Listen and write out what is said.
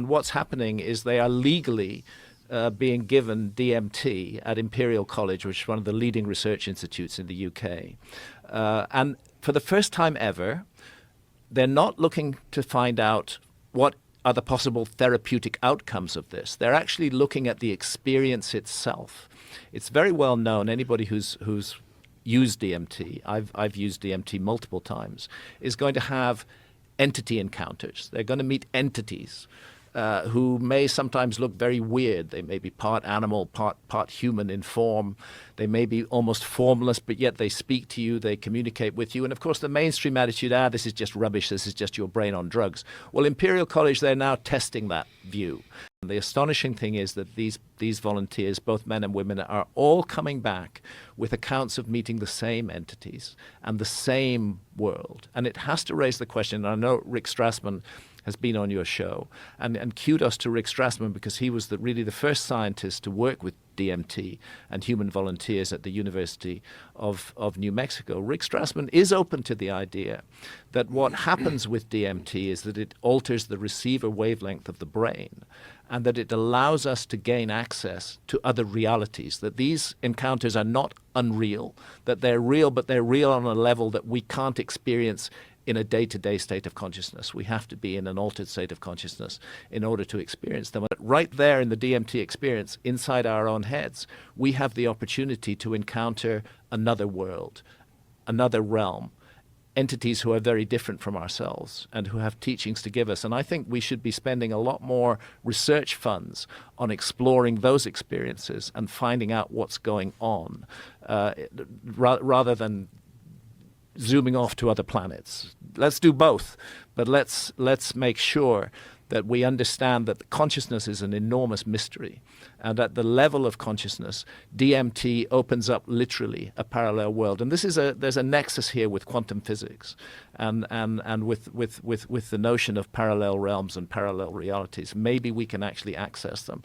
And what's happening is they are legally being given DMT at Imperial College, which is one of the leading research institutes in the UK. And for the first time ever, they're not looking to find out what are the possible therapeutic outcomes of this. They're actually looking at the experience itself. It's very well known, anybody who's used DMT, I've used DMT multiple times, is going to have entity encounters. They're going to meet entities who may sometimes look very weird. They may be part animal, part human in form. They may be almost formless, but yet they speak to you, they communicate with you. And of course, the mainstream attitude, this is just rubbish, this is just your brain on drugs. Well, Imperial College, they're now testing that view. And the astonishing thing is that these volunteers, both men and women, are all coming back with accounts of meeting the same entities and the same world. And it has to raise the question, and I know Rick Strassman has been on your show, and kudos to Rick Strassman, because he was really the first scientist to work with DMT and human volunteers at the University of New Mexico. Rick Strassman is open to the idea that what happens with DMT is that it alters the receiver wavelength of the brain, and that it allows us to gain access to other realities, that these encounters are not unreal, that they're real, but they're real on a level that we can't experience in a day-to-day state of consciousness. We have to be in an altered state of consciousness in order to experience them. But right there in the DMT experience, inside our own heads, we have the opportunity to encounter another world, another realm, entities who are very different from ourselves and who have teachings to give us. And I think we should be spending a lot more research funds on exploring those experiences and finding out what's going on, rather than zooming off to other planets. Let's do both, but let's make sure that we understand that consciousness is an enormous mystery, and at the level of consciousness, DMT opens up literally a parallel world. And there's a nexus here with quantum physics, and with the notion of parallel realms and parallel realities. Maybe we can actually access them.